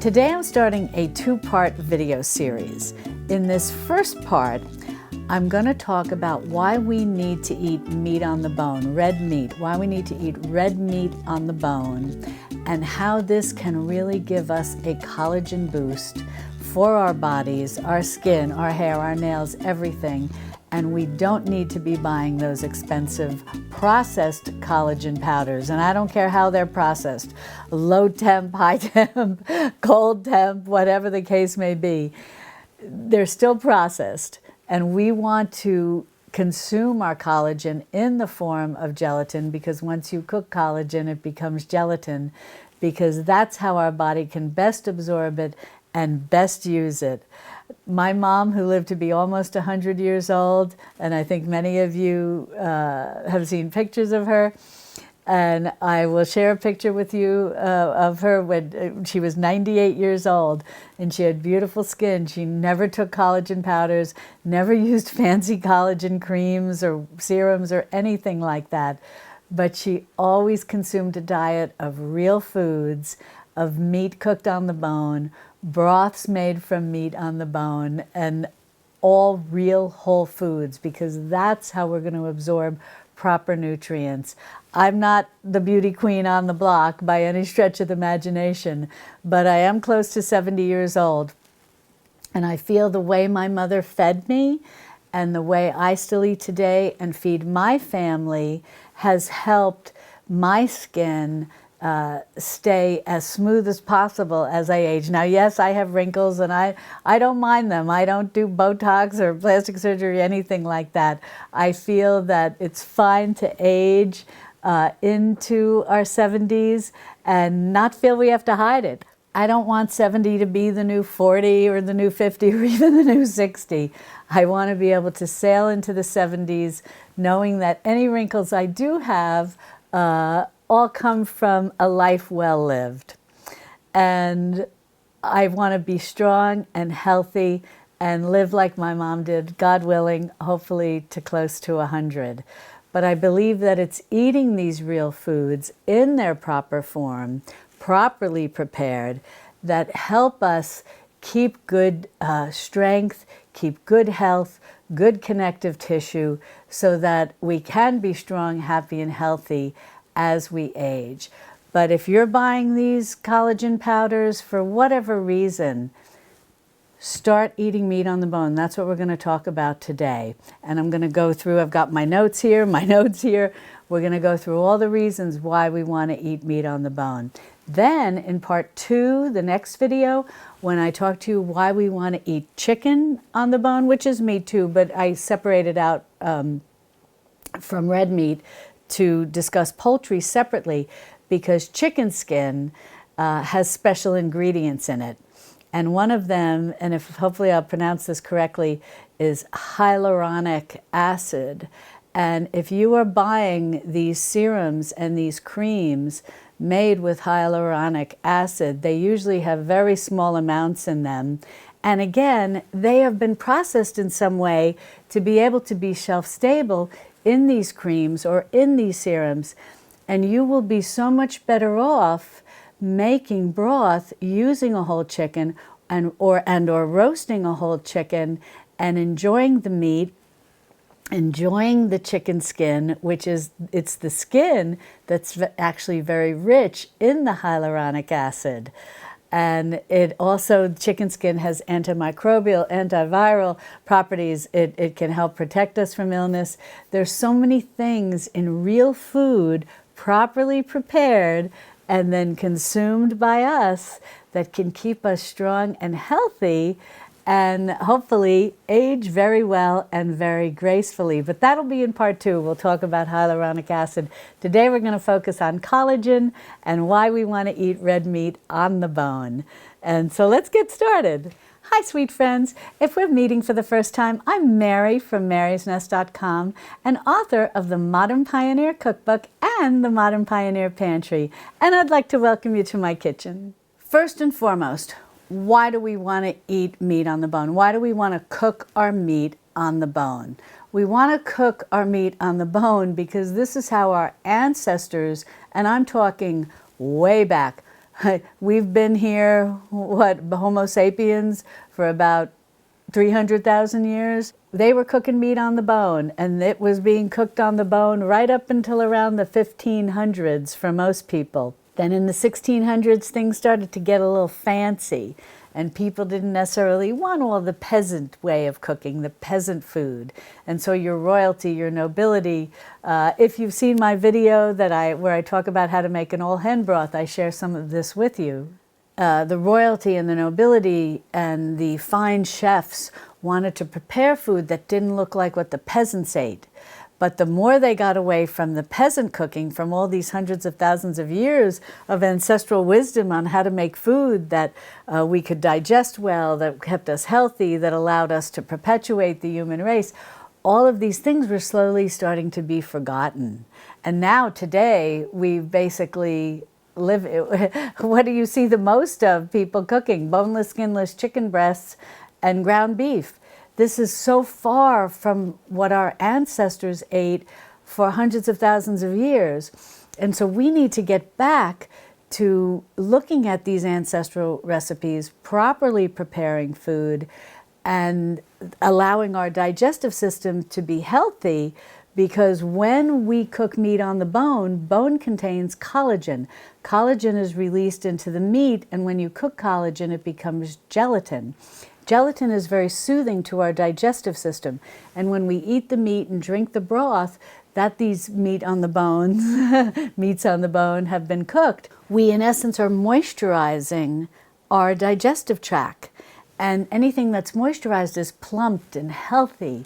Today I'm starting a two-part video series. In this first part, I'm going to talk about why we need to eat meat on the bone, red meat, why we need to eat red meat on the bone, and how this can really give us a collagen boost for our bodies, our skin, our hair, our nails, everything. And we don't need to be buying those expensive processed collagen powders. And I don't care how they're processed, low temp, high temp, cold temp, whatever the case may be. They're still processed. And we want to consume our collagen in the form of gelatin, because once you cook collagen, it becomes gelatin, because that's how our body can best absorb it and best use it. My mom, who lived to be almost 100 years old, and I think many of you have seen pictures of her, and I will share a picture with you of her when she was 98 years old, and she had beautiful skin. She never took collagen powders, never used fancy collagen creams or serums or anything like that, but she always consumed a diet of real foods, of meat cooked on the bone, broths made from meat on the bone, and all real whole foods, because that's how we're going to absorb proper nutrients. I'm not the beauty queen on the block by any stretch of the imagination, but I am close to 70 years old. And I feel the way my mother fed me and the way I still eat today and feed my family has helped my skin stay as smooth as possible as I age. Now, yes, I have wrinkles and I don't mind them. I don't do Botox or plastic surgery, anything like that. I feel that it's fine to age into our 70s and not feel we have to hide it. I don't want 70 to be the new 40 or the new 50 or even the new 60. I want to be able to sail into the 70s knowing that any wrinkles I do have all come from a life well lived. And I want to be strong and healthy and live like my mom did, God willing, hopefully to close to 100. But I believe that it's eating these real foods in their proper form, properly prepared, that help us keep good strength, keep good health, good connective tissue, so that we can be strong, happy, and healthy as we age. But if you're buying these collagen powders for whatever reason, start eating meat on the bone. That's what we're going to talk about today. And I'm going to go through, I've got my notes here. We're going to go through all the reasons why we want to eat meat on the bone. Then in part 2, the next video, when I talk to you why we want to eat chicken on the bone, which is meat too, but I separated out from red meat to discuss poultry separately, because chicken skin has special ingredients in it. And one of them, and if hopefully I'll pronounce this correctly, is hyaluronic acid. And if you are buying these serums and these creams made with hyaluronic acid, they usually have very small amounts in them. And again, they have been processed in some way to be able to be shelf-stable in these creams or in these serums, and you will be so much better off making broth using a whole chicken or roasting a whole chicken and enjoying the meat, enjoying the chicken skin, it's the skin that's actually very rich in the hyaluronic acid. And it also, chicken skin has antimicrobial, antiviral properties. It can help protect us from illness. There's so many things in real food, properly prepared and then consumed by us, that can keep us strong and healthy and hopefully age very well and very gracefully. But that'll be in part 2. We'll talk about hyaluronic acid. Today we're going to focus on collagen and why we want to eat red meat on the bone. And so let's get started. Hi, sweet friends. If we're meeting for the first time, I'm Mary from marysnest.com, and author of the Modern Pioneer Cookbook and the Modern Pioneer Pantry. And I'd like to welcome you to my kitchen. First and foremost, why do we want to eat meat on the bone? Why do we want to cook our meat on the bone? We want to cook our meat on the bone because this is how our ancestors, and I'm talking way back, We've been here, what, Homo sapiens, for about 300,000 years. They were cooking meat on the bone, and it was being cooked on the bone right up until around the 1500s for most people. Then in the 1600s, things started to get a little fancy, and people didn't necessarily want all the peasant way of cooking, the peasant food. And so your royalty, your nobility, if you've seen my video where I talk about how to make an all hen broth, I share some of this with you. The royalty and the nobility and the fine chefs wanted to prepare food that didn't look like what the peasants ate. But the more they got away from the peasant cooking, from all these hundreds of thousands of years of ancestral wisdom on how to make food that we could digest well, that kept us healthy, that allowed us to perpetuate the human race, all of these things were slowly starting to be forgotten. And now today, we basically what do you see the most of people cooking? Boneless, skinless chicken breasts and ground beef. This is so far from what our ancestors ate for hundreds of thousands of years. And so we need to get back to looking at these ancestral recipes, properly preparing food, and allowing our digestive system to be healthy, because when we cook meat on the bone contains collagen. Collagen is released into the meat, and when you cook collagen, it becomes gelatin. Gelatin is very soothing to our digestive system, and when we eat the meat and drink the broth, that these meats on the bone have been cooked, we in essence are moisturizing our digestive tract. And anything that's moisturized is plumped and healthy,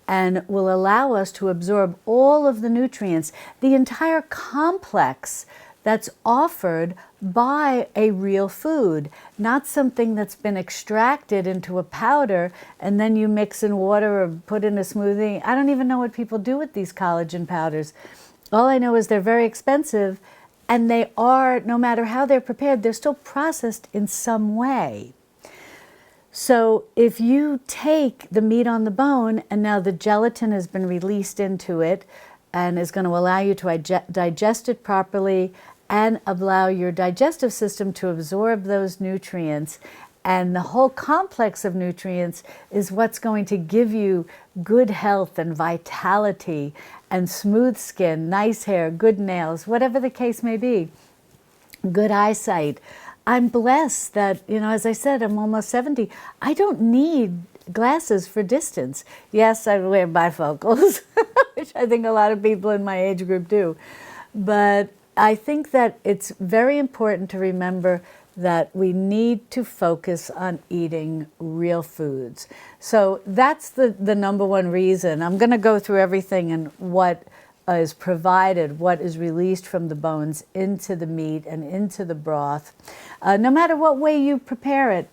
and will allow us to absorb all of the nutrients, the entire complex that's offered by a real food, not something that's been extracted into a powder and then you mix in water or put in a smoothie. I don't even know what people do with these collagen powders. All I know is they're very expensive, and they are, no matter how they're prepared, they're still processed in some way. So if you take the meat on the bone, and now the gelatin has been released into it and is going to allow you to digest it properly and allow your digestive system to absorb those nutrients, and the whole complex of nutrients is what's going to give you good health and vitality and smooth skin, nice hair, good nails, whatever the case may be, good eyesight. I'm blessed that, as I said, I'm almost 70. I don't need glasses for distance. Yes, I wear bifocals, which I think a lot of people in my age group do. But I think that it's very important to remember that we need to focus on eating real foods. So that's the number one reason. I'm going to go through everything and what is provided, what is released from the bones into the meat and into the broth. No matter what way you prepare it,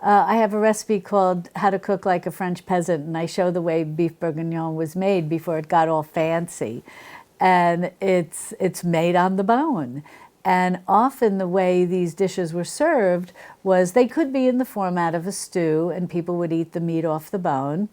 I have a recipe called How to Cook Like a French Peasant, and I show the way beef bourguignon was made before it got all fancy. And it's made on the bone. And often the way these dishes were served was they could be in the format of a stew, and people would eat the meat off the bone.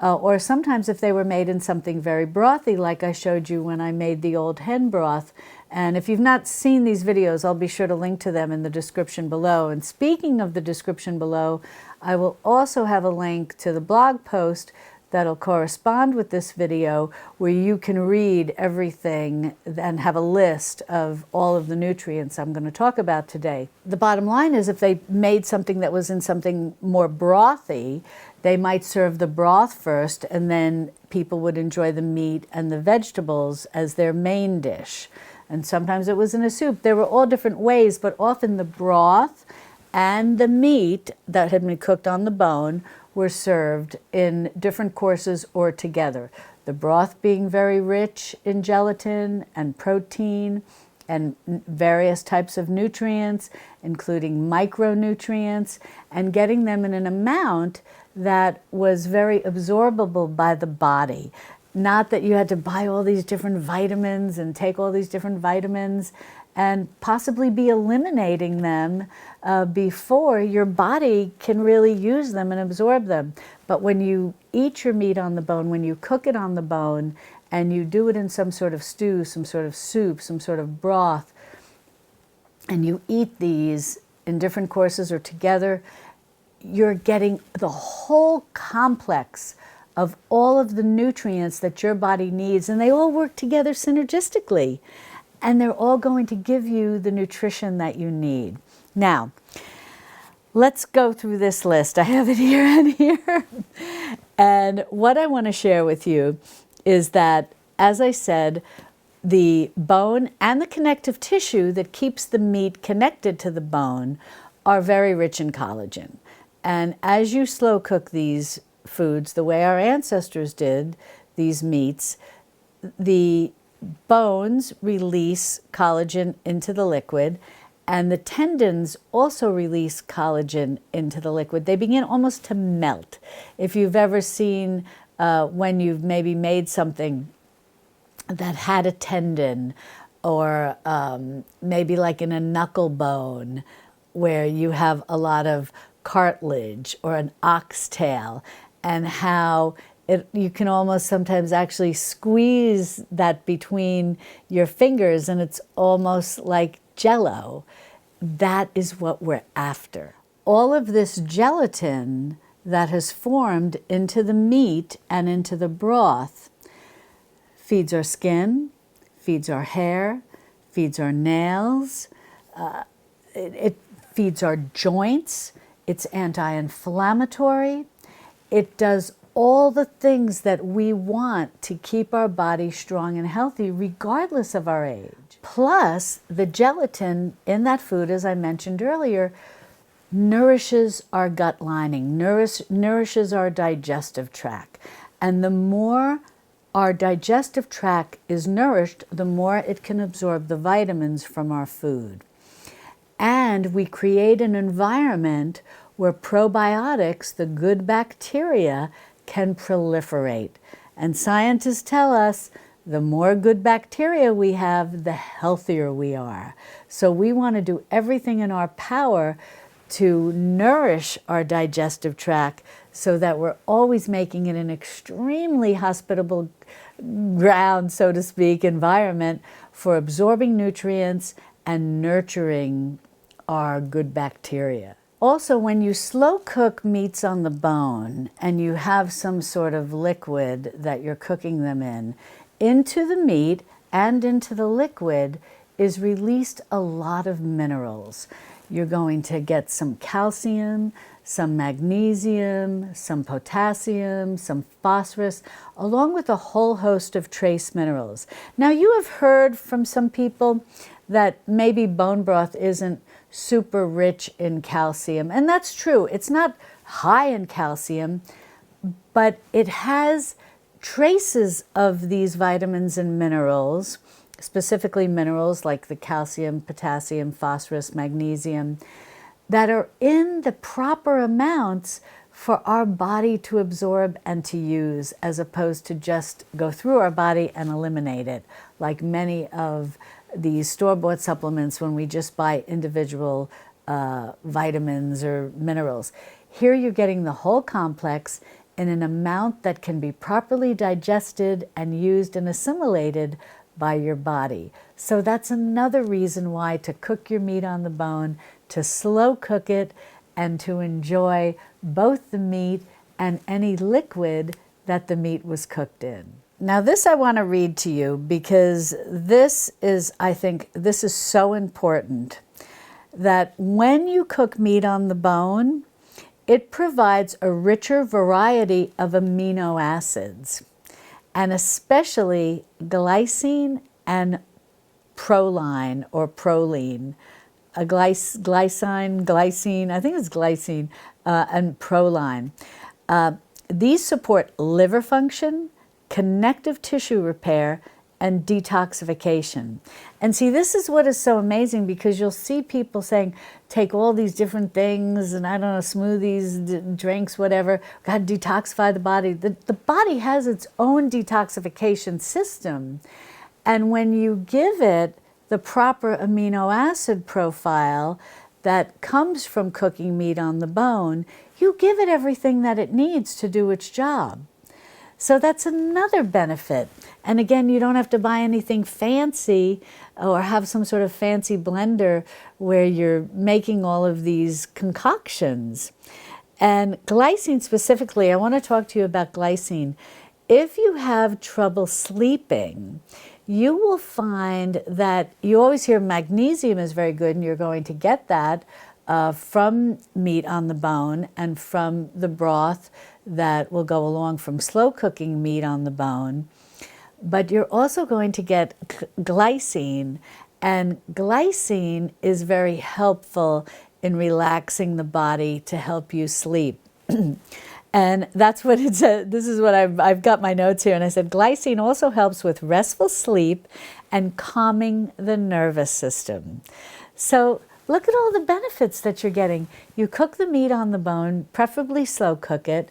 Or sometimes if they were made in something very brothy, like I showed you when I made the old hen broth. And if you've not seen these videos, I'll be sure to link to them in the description below. And speaking of the description below, I will also have a link to the blog post that'll correspond with this video, where you can read everything and have a list of all of the nutrients I'm going to talk about today. The bottom line is, if they made something that was in something more brothy, they might serve the broth first, and then people would enjoy the meat and the vegetables as their main dish. And sometimes it was in a soup. There were all different ways, but often the broth and the meat that had been cooked on the bone were served in different courses or together. The broth being very rich in gelatin and protein and various types of nutrients, including micronutrients, and getting them in an amount that was very absorbable by the body. Not that you had to buy all these different vitamins and take all these different vitamins and possibly be eliminating them before your body can really use them and absorb them. But when you eat your meat on the bone, when you cook it on the bone, and you do it in some sort of stew, some sort of soup, some sort of broth, and you eat these in different courses or together, you're getting the whole complex of all of the nutrients that your body needs, and they all work together synergistically, and they're all going to give you the nutrition that you need. Now, let's go through this list. I have it here and here. And what I want to share with you is that, as I said, the bone and the connective tissue that keeps the meat connected to the bone are very rich in collagen. And as you slow cook these foods, the way our ancestors did these meats, the bones release collagen into the liquid, and the tendons also release collagen into the liquid. They begin almost to melt. If you've ever seen when you've maybe made something that had a tendon, or maybe like in a knuckle bone where you have a lot of cartilage, or an oxtail, and how you can almost sometimes actually squeeze that between your fingers and it's almost like Jell-O. That is what we're after. All of this gelatin that has formed into the meat and into the broth feeds our skin, feeds our hair, feeds our nails, it feeds our joints, it's anti-inflammatory, it does all the things that we want to keep our body strong and healthy regardless of our age. Plus, the gelatin in that food, as I mentioned earlier, nourishes our gut lining, nourishes our digestive tract. And the more our digestive tract is nourished, the more it can absorb the vitamins from our food. And we create an environment where probiotics, the good bacteria, can proliferate. And scientists tell us the more good bacteria we have, the healthier we are. So we want to do everything in our power to nourish our digestive tract so that we're always making it an extremely hospitable ground, so to speak, environment for absorbing nutrients and nurturing our good bacteria. Also, when you slow cook meats on the bone and you have some sort of liquid that you're cooking them in, into the meat and into the liquid is released a lot of minerals. You're going to get some calcium, some magnesium, some potassium, some phosphorus, along with a whole host of trace minerals. Now, you have heard from some people that maybe bone broth isn't super rich in calcium, and that's true. It's not high in calcium, but it has traces of these vitamins and minerals, specifically minerals like the calcium, potassium, phosphorus, magnesium, that are in the proper amounts for our body to absorb and to use, as opposed to just go through our body and eliminate it, like many of these store-bought supplements when we just buy individual vitamins or minerals. Here you're getting the whole complex in an amount that can be properly digested and used and assimilated by your body. So that's another reason why to cook your meat on the bone, to slow cook it, and to enjoy both the meat and any liquid that the meat was cooked in. Now this I want to read to you because this is, I think, this is so important, that when you cook meat on the bone, it provides a richer variety of amino acids, and especially glycine and proline or proline. Glycine, I think it's glycine, and proline. These support liver function, connective tissue repair, and detoxification. And see, this is what is so amazing, because you'll see people saying, take all these different things, and I don't know, smoothies, drinks, whatever, got to detoxify the body. The body has its own detoxification system. And when you give it the proper amino acid profile that comes from cooking meat on the bone, you give it everything that it needs to do its job. So that's another benefit. And again, you don't have to buy anything fancy or have some sort of fancy blender where you're making all of these concoctions. And glycine specifically, I want to talk to you about glycine. If you have trouble sleeping, you will find that you always hear magnesium is very good, and you're going to get that from meat on the bone and from the broth that will go along from slow cooking meat on the bone. But you're also going to get glycine, and glycine is very helpful in relaxing the body to help you sleep. And that's what it said. This is what I've got my notes here. And I said, glycine also helps with restful sleep and calming the nervous system. So look at all the benefits that you're getting. You cook the meat on the bone, preferably slow cook it,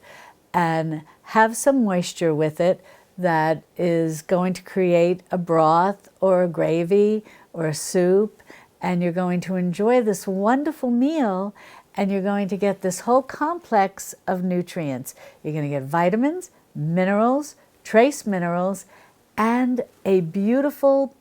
and have some moisture with it that is going to create a broth or a gravy or a soup. And you're going to enjoy this wonderful meal, and you're going to get this whole complex of nutrients. You're going to get vitamins, minerals, trace minerals, and a beautiful,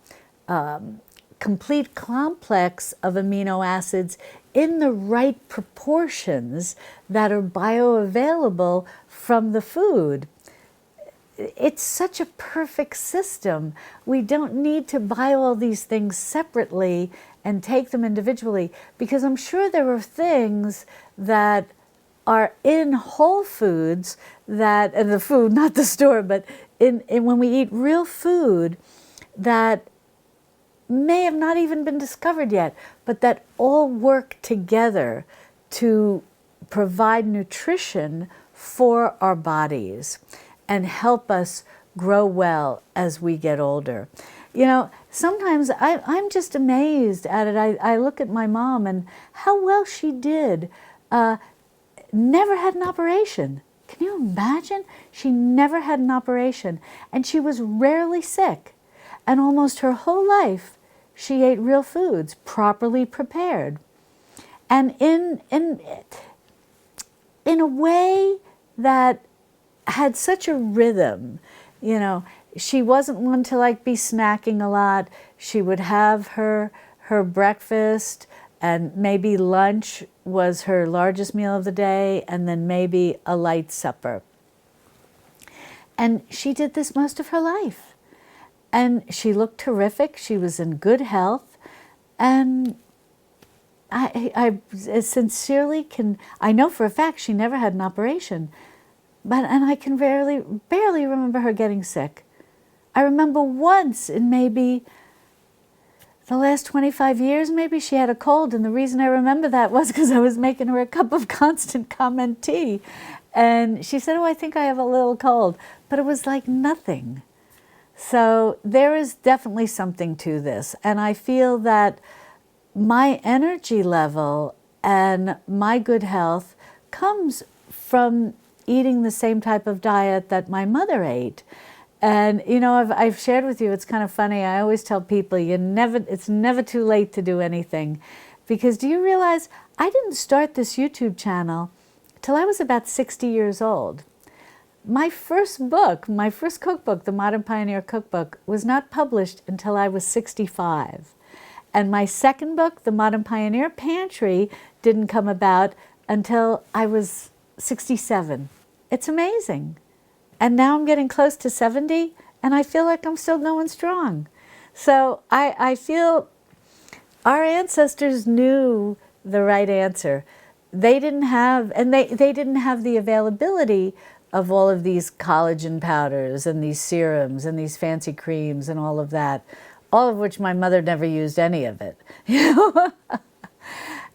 complete complex of amino acids in the right proportions that are bioavailable from the food. It's such a perfect system. We don't need to buy all these things separately and take them individually, because I'm sure there are things that are in Whole Foods that, and the food, not the store, but in when we eat real food that may have not even been discovered yet, but that all work together to provide nutrition for our bodies and help us grow well as we get older. You know, sometimes I'm just amazed at it. I look at my mom and how well she did. Never had an operation. Can you imagine? She never had an operation, and she was rarely sick. And almost her whole life, she ate real foods, properly prepared. And in a way that had such a rhythm. You know, she wasn't one to like be snacking a lot. She would have her breakfast, and maybe lunch was her largest meal of the day, and then maybe a light supper. And she did this most of her life. And she looked terrific. She was in good health. And I sincerely I know for a fact she never had an operation. And I can barely remember her getting sick. I remember once in maybe the last 25 years, maybe she had a cold. And the reason I remember that was because I was making her a cup of constant comment tea. And she said, oh, I think I have a little cold. But it was like nothing. So there is definitely something to this. And I feel that my energy level and my good health comes from eating the same type of diet that my mother ate. And, you know, I've shared with you, it's kind of funny. I always tell people it's never too late to do anything. Because do you realize I didn't start this YouTube channel till I was about 60 years old. My first book, my first cookbook, the Modern Pioneer Cookbook, was not published until I was 65. And my second book, the Modern Pioneer Pantry, didn't come about until I was 67. It's amazing. And now I'm getting close to 70, and I feel like I'm still going strong. So I feel our ancestors knew the right answer. They didn't have, and they didn't have the availability of all of these collagen powders and these serums and these fancy creams and all of that, all of which my mother never used any of it. You know?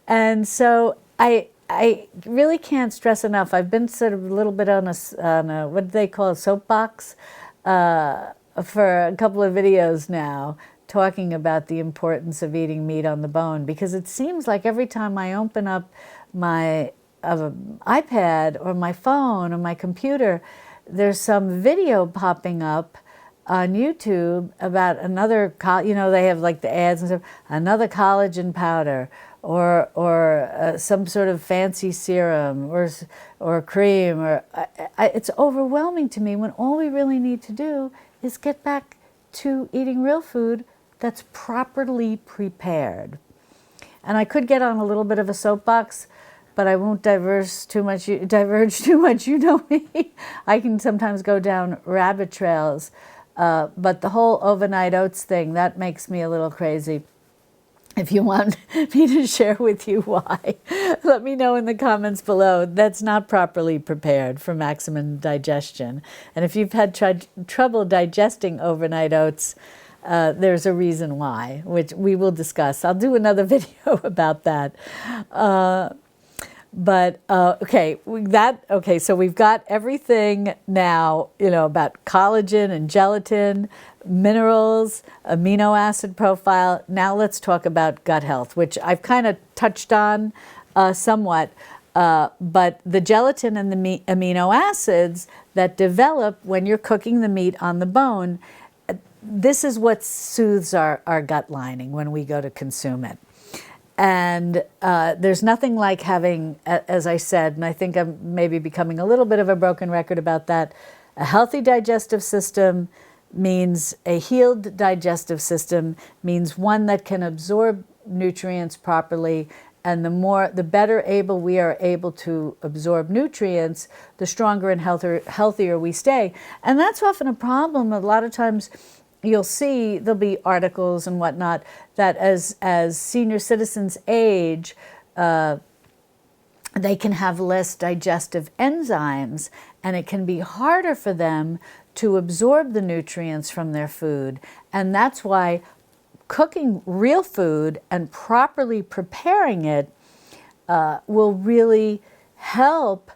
And so I really can't stress enough. I've been sort of a little bit on a what do they call a soapbox for a couple of videos now, talking about the importance of eating meat on the bone, because it seems like every time I open up my iPad or my phone or my computer, there's some video popping up on YouTube about another, you know, they have like the ads and stuff, another collagen powder, or some sort of fancy serum or cream. It's overwhelming to me when all we really need to do is get back to eating real food that's properly prepared. And I could get on a little bit of a soapbox, but I won't diverge too much. You know me. I can sometimes go down rabbit trails. But the whole overnight oats thing, that makes me a little crazy. If you want me to share with you why, let me know in the comments below. That's not properly prepared for maximum digestion. And if you've had trouble digesting overnight oats, there's a reason why, which we will discuss. I'll do another video about that. Okay, so we've got everything now, about collagen and gelatin, minerals, amino acid profile. Now let's talk about gut health, which I've kind of touched on somewhat. But the gelatin and the amino acids that develop when you're cooking the meat on the bone, this is what soothes our gut lining when we go to consume it. And there's nothing like having, as I said, and I think I'm maybe becoming a little bit of a broken record about that, a healthy digestive system means a healed digestive system, means one that can absorb nutrients properly. And the better able we are able to absorb nutrients, the stronger and healthier we stay. And that's often a problem. A lot of times you'll see there'll be articles and whatnot that as senior citizens age, they can have less digestive enzymes, and it can be harder for them to absorb the nutrients from their food. And that's why cooking real food and properly preparing it will really help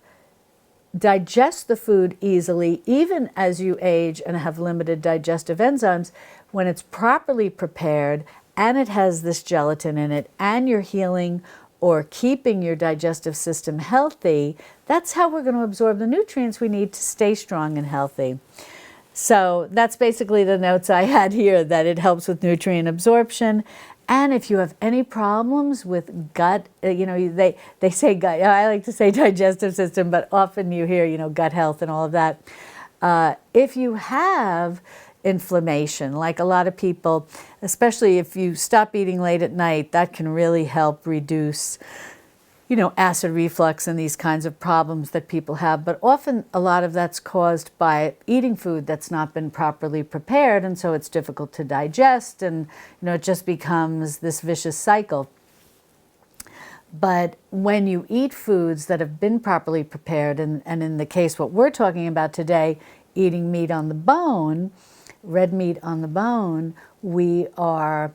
digest the food easily, even as you age and have limited digestive enzymes. When it's properly prepared and it has this gelatin in it and you're healing or keeping your digestive system healthy, that's how we're going to absorb the nutrients we need to stay strong and healthy. So that's basically the notes I had here, that it helps with nutrient absorption. And if you have any problems with gut, they say gut, I like to say digestive system, but often you hear, gut health and all of that. If you have inflammation, like a lot of people, especially if you stop eating late at night, that can really help reduce, acid reflux and these kinds of problems that people have. But often a lot of that's caused by eating food that's not been properly prepared, and so it's difficult to digest, and it just becomes this vicious cycle. But when you eat foods that have been properly prepared, and in the case what we're talking about today, eating meat on the bone, red meat on the bone, we are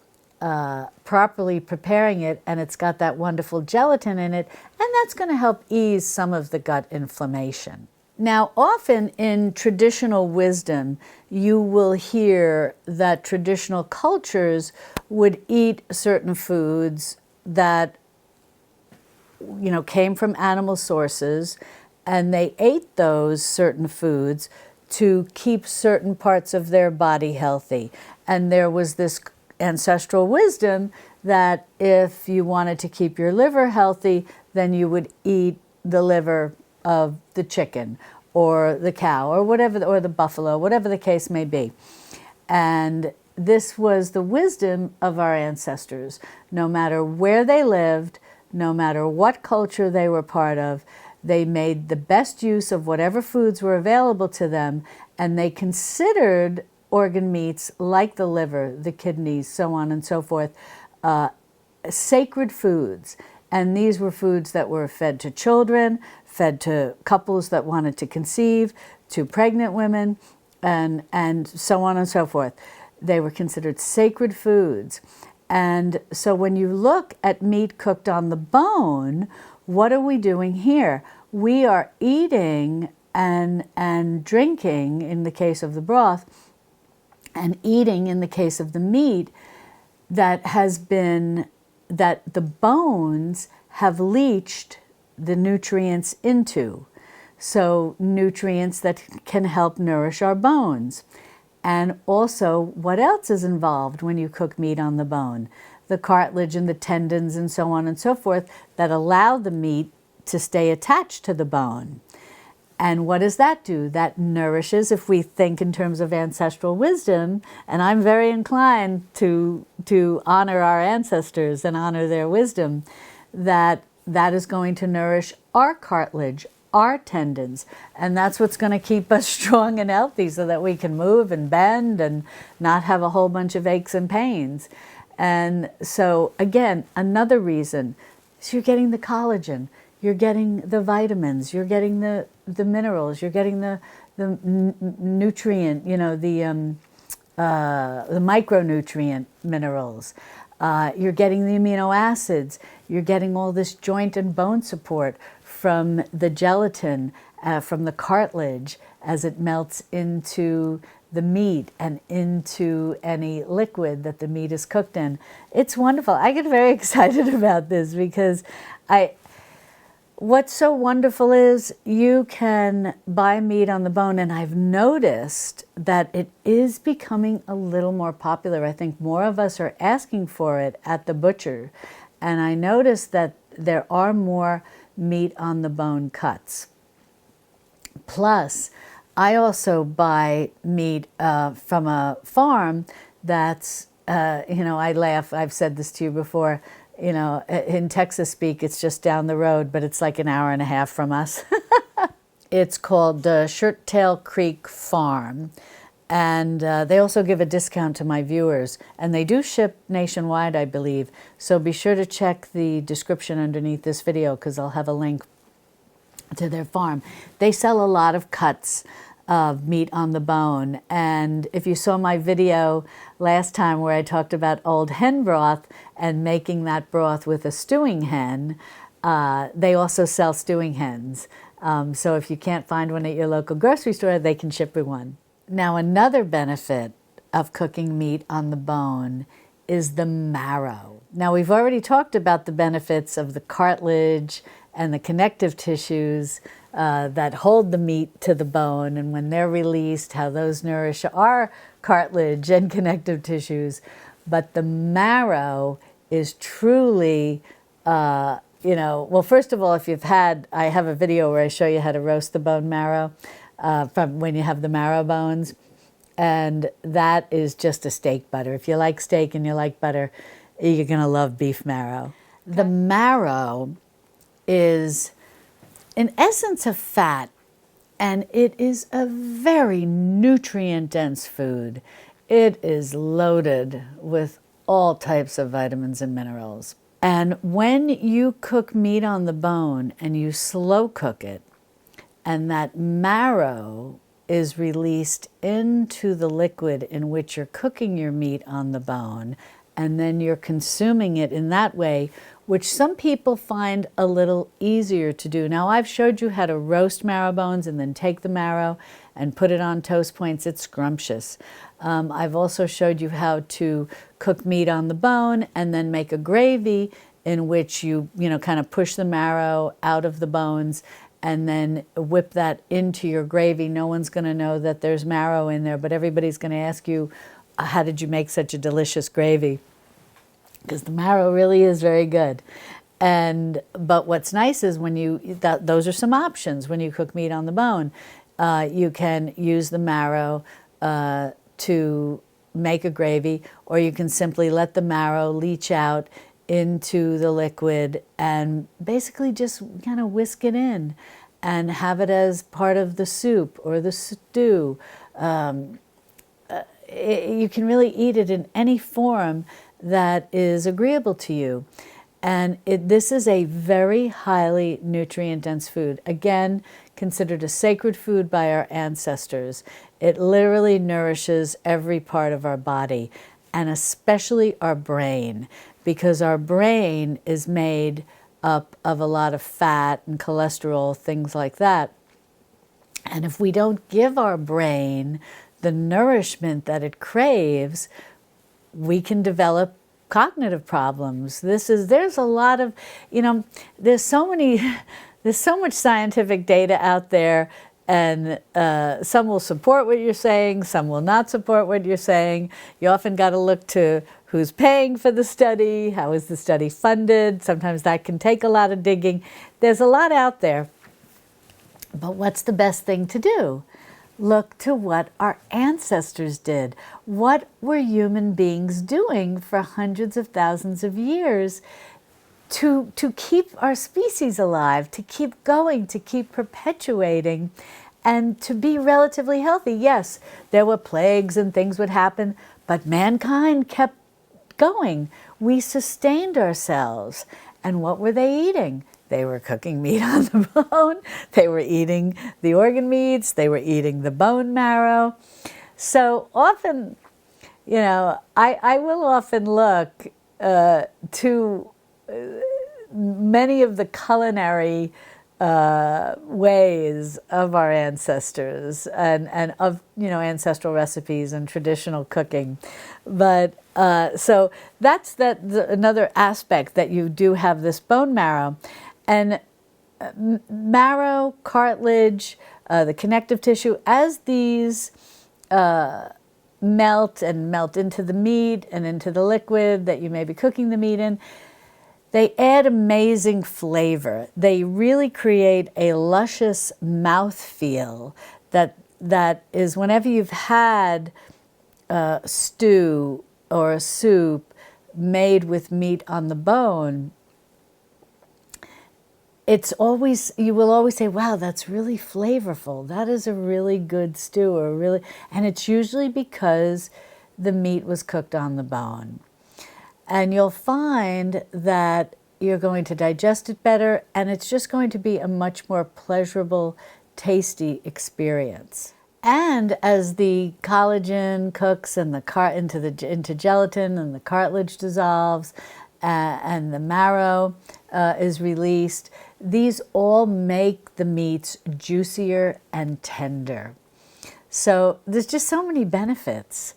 properly preparing it, and it's got that wonderful gelatin in it, and that's going to help ease some of the gut inflammation. Now, often in traditional wisdom, you will hear that traditional cultures would eat certain foods that came from animal sources, and they ate those certain foods to keep certain parts of their body healthy. And there was this ancestral wisdom that if you wanted to keep your liver healthy, then you would eat the liver of the chicken or the cow or whatever, or the buffalo, whatever the case may be. And this was the wisdom of our ancestors. No matter where they lived, no matter what culture they were part of, they made the best use of whatever foods were available to them, and they considered organ meats like the liver, the kidneys, so on and so forth, sacred foods. And these were foods that were fed to children, fed to couples that wanted to conceive, to pregnant women, and so on and so forth. They were considered sacred foods. And so when you look at meat cooked on the bone, what are we doing here? We are eating and drinking, in the case of the broth, and eating, in the case of the meat, that the bones have leached the nutrients into. So nutrients that can help nourish our bones. And also, what else is involved when you cook meat on the bone? the cartilage and the tendons and so on and so forth that allow the meat to stay attached to the bone. And what does that do? That nourishes, if we think in terms of ancestral wisdom, and I'm very inclined to honor our ancestors and honor their wisdom, that is going to nourish our cartilage, our tendons, and that's what's going to keep us strong and healthy so that we can move and bend and not have a whole bunch of aches and pains. And so again, another reason is you're getting the collagen, you're getting the vitamins, you're getting the minerals, you're getting the nutrient, the micronutrient minerals. You're getting the amino acids. You're getting all this joint and bone support from the gelatin, from the cartilage as it melts into the meat and into any liquid that the meat is cooked in. It's wonderful. I get very excited about this because what's so wonderful is you can buy meat on the bone, and I've noticed that it is becoming a little more popular. I think more of us are asking for it at the butcher, and I noticed that there are more meat on the bone cuts. Plus, I also buy meat from a farm that's, I laugh, I've said this to you before, in Texas speak, it's just down the road, but it's like an hour and a half from us. It's called Shirttail Creek Farm, and they also give a discount to my viewers, and they do ship nationwide, I believe, so be sure to check the description underneath this video because I'll have a link to their farm. They sell a lot of cuts of meat on the bone, and if you saw my video last time where I talked about old hen broth and making that broth with a stewing hen, they also sell stewing hens. So if you can't find one at your local grocery store, they can ship you one. Now, another benefit of cooking meat on the bone is the marrow. Now, we've already talked about the benefits of the cartilage and the connective tissues that hold the meat to the bone, and when they're released, how those nourish our cartilage and connective tissues. But the marrow is truly, well, first of all, I have a video where I show you how to roast the bone marrow from when you have the marrow bones, and that is just a steak butter. If you like steak and you like butter, you're going to love beef marrow. Okay. The marrow is in essence a fat, and it is a very nutrient-dense food. It is loaded with all types of vitamins and minerals. And when you cook meat on the bone and you slow cook it, and that marrow is released into the liquid in which you're cooking your meat on the bone, and then you're consuming it in that way, which some people find a little easier to do. Now, I've showed you how to roast marrow bones and then take the marrow and put it on toast points. It's scrumptious. I've also showed you how to cook meat on the bone and then make a gravy in which you kind of push the marrow out of the bones and then whip that into your gravy. No one's going to know that there's marrow in there, but everybody's going to ask you, how did you make such a delicious gravy? Because the marrow really is very good. But what's nice is when those are some options when you cook meat on the bone. You can use the marrow to make a gravy, or you can simply let the marrow leach out into the liquid and basically just kind of whisk it in and have it as part of the soup or the stew. You can really eat it in any form that is agreeable to you. And this is a very highly nutrient-dense food. Again, considered a sacred food by our ancestors. It literally nourishes every part of our body, and especially our brain, because our brain is made up of a lot of fat and cholesterol, things like that. And if we don't give our brain the nourishment that it craves, we can develop cognitive problems. There's a lot of, there's so much scientific data out there, and some will support what you're saying, some will not support what you're saying. You often got to look to who's paying for the study, how is the study funded. Sometimes that can take a lot of digging. There's a lot out there. But what's the best thing to do? Look to what our ancestors did. What were human beings doing for hundreds of thousands of years to keep our species alive, to keep going, to keep perpetuating, and to be relatively healthy? Yes, there were plagues and things would happen, but mankind kept going. We sustained ourselves. And what were they eating? They were cooking meat on the bone. They were eating the organ meats. They were eating the bone marrow. So often, you know, I will often look to many of the culinary ways of our ancestors and of, you know, ancestral recipes and traditional cooking. But so that's another aspect, that you do have this bone marrow. And marrow, cartilage, the connective tissue, as these melt into the meat and into the liquid that you may be cooking the meat in, they add amazing flavor. They really create a luscious mouthfeel that is, whenever you've had a stew or a soup made with meat on the bone, you will always say, wow, that's really flavorful. That is a really good stew, and it's usually because the meat was cooked on the bone. And you'll find that you're going to digest it better, and it's just going to be a much more pleasurable, tasty experience. And as the collagen cooks and into gelatin, and the cartilage dissolves, and the marrow is released, these all make the meats juicier and tender. So there's just so many benefits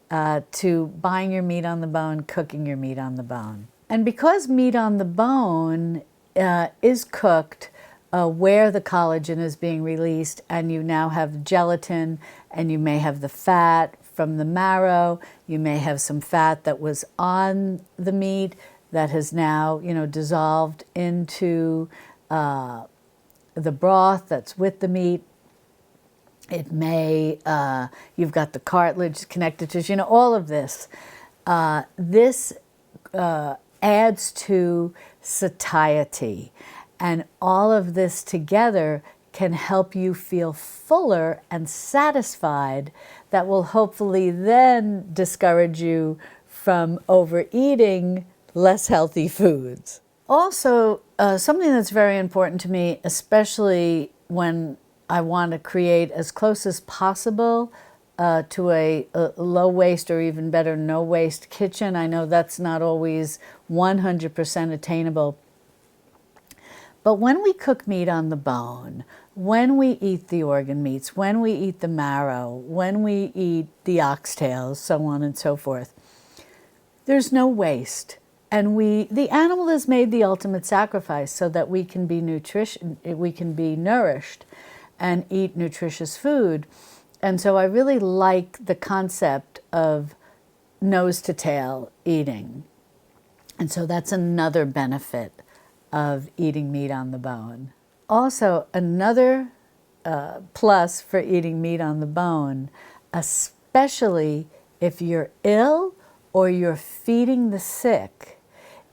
to buying your meat on the bone, cooking your meat on the bone. And because meat on the bone is cooked where the collagen is being released, and you now have gelatin, and you may have the fat from the marrow, you may have some fat that was on the meat that has now, you know, dissolved into the broth that's with the meat. It may, you've got the cartilage, connective tissue, you know, all of this. This adds to satiety. And all of this together can help you feel fuller and satisfied. That will hopefully then discourage you from overeating less healthy foods. Also, something that's very important to me, especially when I want to create as close as possible to a low waste, or even better, no waste kitchen. I know that's not always 100% attainable. But when we cook meat on the bone, when we eat the organ meats, when we eat the marrow, when we eat the oxtails, so on and so forth, there's no waste. And the animal has made the ultimate sacrifice so that we can be nourished and eat nutritious food. And so I really like the concept of nose to tail eating. And so that's another benefit of eating meat on the bone. Also, another plus for eating meat on the bone, especially if you're ill or you're feeding the sick,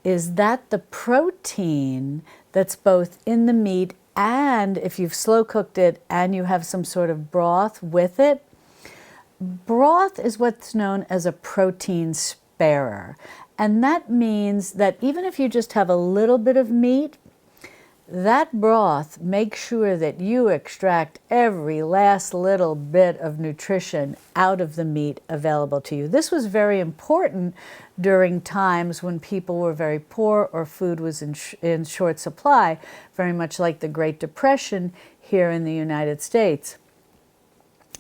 is that the protein that's both in the meat, and if you've slow cooked it and you have some sort of broth with it, broth is what's known as a protein sparer. And that means that even if you just have a little bit of meat, that broth makes sure that you extract every last little bit of nutrition out of the meat available to you. This was very important during times when people were very poor or food was in short supply, very much like the Great Depression here in the United States.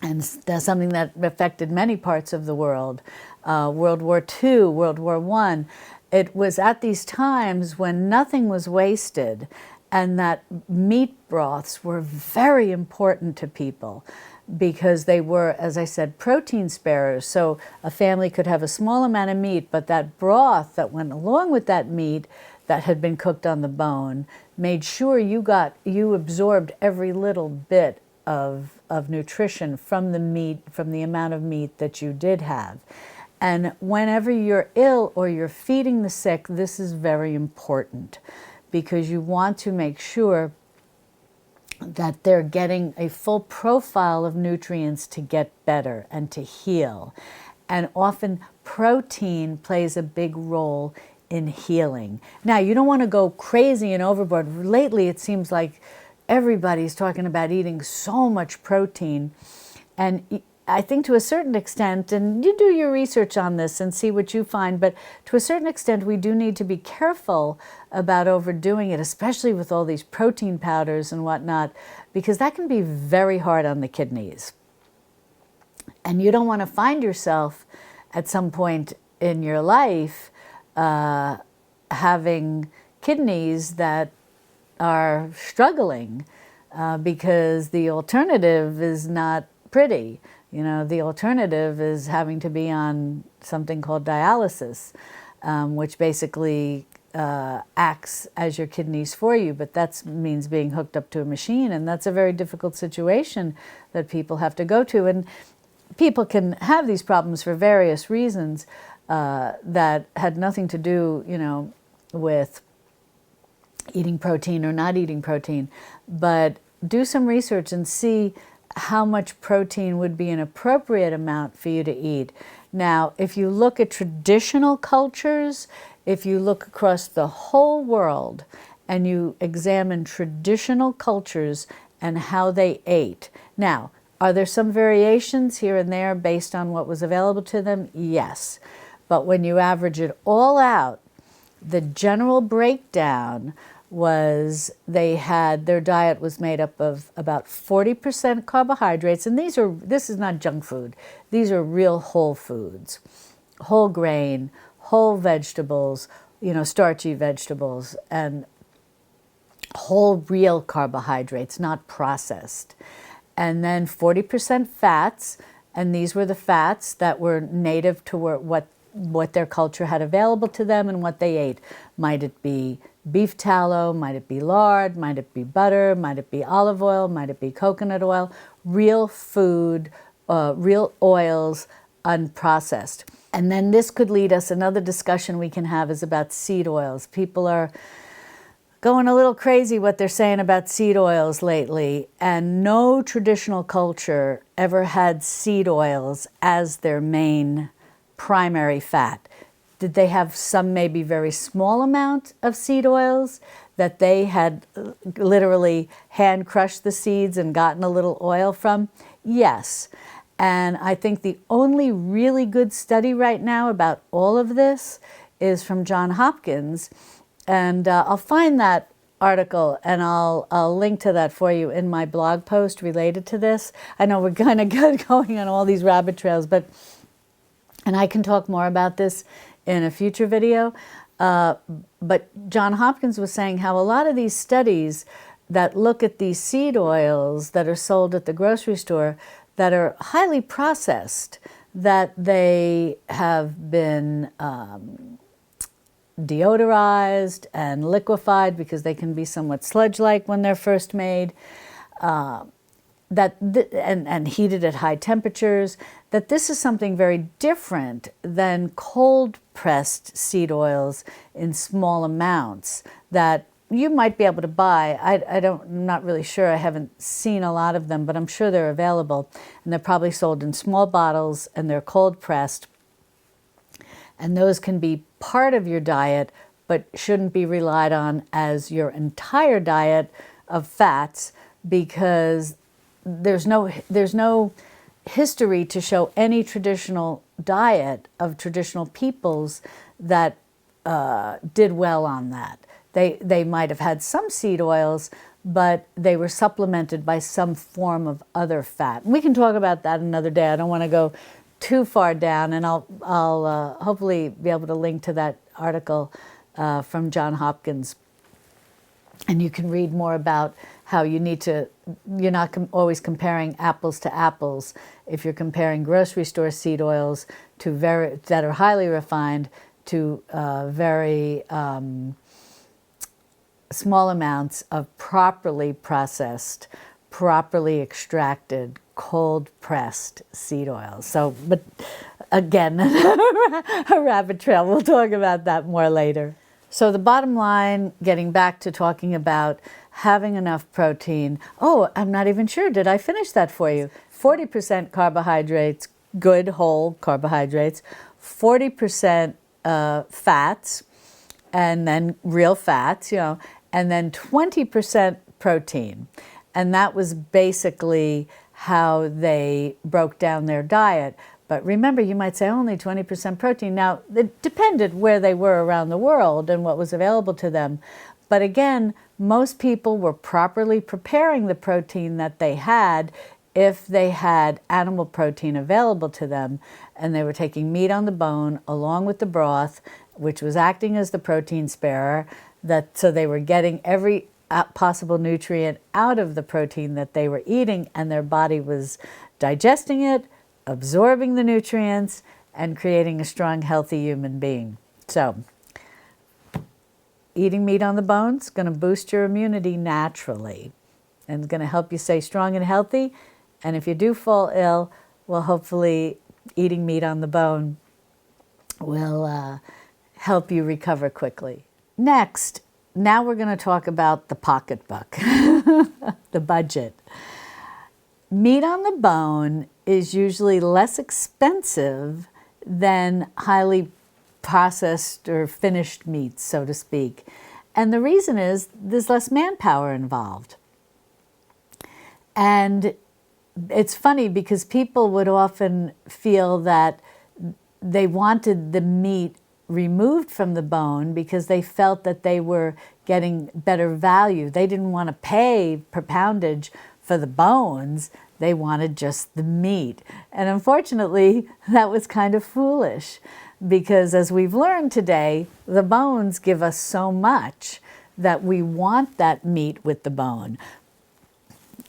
And that's something that affected many parts of the world. World War II, World War I. It was at these times when nothing was wasted, and that meat broths were very important to people because they were, as I said, protein sparers. So a family could have a small amount of meat, but that broth that went along with that meat that had been cooked on the bone made sure you absorbed every little bit of nutrition from the meat, from the amount of meat that you did have. And whenever you're ill or you're feeding the sick, this is very important because you want to make sure that they're getting a full profile of nutrients to get better and to heal. And often protein plays a big role in healing. Now, you don't want to go crazy and overboard. Lately, it seems like everybody's talking about eating so much protein. And I think to a certain extent, and you do your research on this and see what you find, but to a certain extent, we do need to be careful about overdoing it, especially with all these protein powders and whatnot, because that can be very hard on the kidneys. And you don't want to find yourself at some point in your life having kidneys that are struggling because the alternative is not pretty. You know, the alternative is having to be on something called dialysis, which basically acts as your kidneys for you, but that means being hooked up to a machine, and that's a very difficult situation that people have to go to. And people can have these problems for various reasons that had nothing to do, you know, with eating protein or not eating protein, but do some research and see how much protein would be an appropriate amount for you to eat. Now, if you look at traditional cultures, if you look across the whole world and you examine traditional cultures and how they ate. Now, are there some variations here and there based on what was available to them? Yes. But when you average it all out, the general breakdown was their diet was made up of about 40% carbohydrates, and this is not junk food. These are real whole foods, whole grain, whole vegetables, you know, starchy vegetables, and whole real carbohydrates, not processed. And then 40% fats, and these were the fats that were native to what their culture had available to them and what they ate. Might it be beef tallow? Might it be lard? Might it be butter? Might it be olive oil? Might it be coconut oil? Real food, real oils, unprocessed. And then this could lead us, another discussion we can have is about seed oils. People are going a little crazy what they're saying about seed oils lately, and no traditional culture ever had seed oils as their main primary fat. Did they have some maybe very small amount of seed oils that they had literally hand crushed the seeds and gotten a little oil from? Yes. And I think the only really good study right now about all of this is from Johns Hopkins. And I'll find that article and I'll link to that for you in my blog post related to this. I know we're kind of going on all these rabbit trails, and I can talk more about this in a future video. But Johns Hopkins was saying how a lot of these studies that look at these seed oils that are sold at the grocery store that are highly processed, that they have been deodorized and liquefied because they can be somewhat sludge-like when they're first made, and heated at high temperatures, that this is something very different than cold-pressed seed oils in small amounts that you might be able to buy. I'm not really sure. I haven't seen a lot of them, but I'm sure they're available. And they're probably sold in small bottles, and they're cold-pressed. And those can be part of your diet, but shouldn't be relied on as your entire diet of fats, because there's no history to show any traditional diet of traditional peoples that did well on that. They might have had some seed oils, but they were supplemented by some form of other fat. And we can talk about that another day. I don't want to go too far down, and I'll hopefully be able to link to that article from Johns Hopkins. And you can read more about how you need to, you're not always comparing apples to apples. If you're comparing grocery store seed oils to that are highly refined to very small amounts of properly processed, properly extracted, cold pressed seed oils. So, but again, a rabbit trail. We'll talk about that more later. So the bottom line, getting back to talking about having enough protein. Oh, I'm not even sure. Did I finish that for you? 40% carbohydrates, good whole carbohydrates, 40% fats, and then real fats, and then 20% protein. And that was basically how they broke down their diet. But remember, you might say only 20% protein. Now, it depended where they were around the world and what was available to them. But again, most people were properly preparing the protein that they had if they had animal protein available to them, and they were taking meat on the bone along with the broth, which was acting as the protein sparer, so they were getting every possible nutrient out of the protein that they were eating, and their body was digesting it, absorbing the nutrients, and creating a strong, healthy human being. So, eating meat on the bone is going to boost your immunity naturally, and it's going to help you stay strong and healthy. And if you do fall ill, well, hopefully eating meat on the bone will help you recover quickly. Next, now we're going to talk about the pocketbook, the budget. Meat on the bone is usually less expensive than highly processed or finished meats, so to speak. And the reason is there's less manpower involved. And it's funny because people would often feel that they wanted the meat removed from the bone because they felt that they were getting better value. They didn't want to pay per poundage for the bones. They wanted just the meat. And unfortunately, that was kind of foolish because as we've learned today, the bones give us so much that we want that meat with the bone.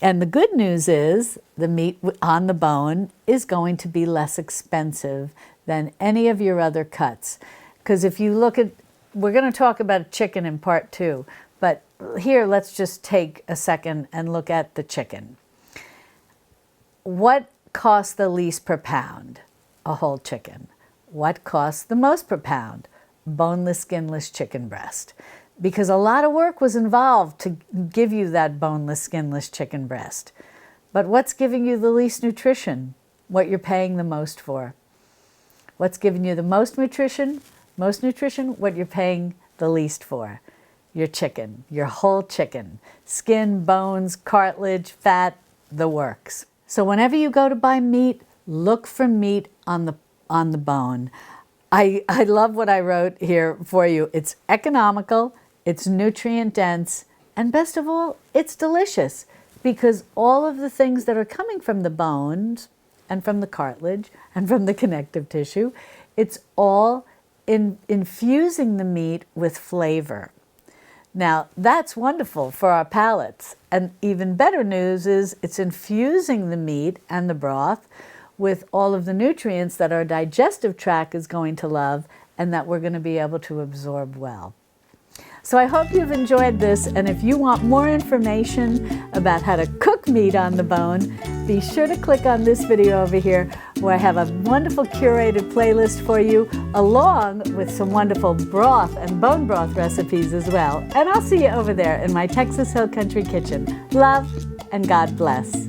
And the good news is the meat on the bone is going to be less expensive than any of your other cuts. Because if you look at, we're going to talk about chicken in part 2, but here let's just take a second and look at the chicken. What costs the least per pound? A whole chicken. What costs the most per pound? Boneless, skinless chicken breast. Because a lot of work was involved to give you that boneless, skinless chicken breast. But what's giving you the least nutrition? What you're paying the most for. What's giving you the most nutrition? What you're paying the least for. Your chicken, your whole chicken. Skin, bones, cartilage, fat, the works. So whenever you go to buy meat, look for meat on the bone. I love what I wrote here for you. It's economical, it's nutrient dense, and best of all, it's delicious because all of the things that are coming from the bones and from the cartilage and from the connective tissue, it's all infusing the meat with flavor. Now, that's wonderful for our palates. And even better news is it's infusing the meat and the broth with all of the nutrients that our digestive tract is going to love and that we're going to be able to absorb well. So I hope you've enjoyed this, and if you want more information about how to cook meat on the bone, be sure to click on this video over here where I have a wonderful curated playlist for you along with some wonderful broth and bone broth recipes as well. And I'll see you over there in my Texas Hill Country Kitchen. Love and God bless.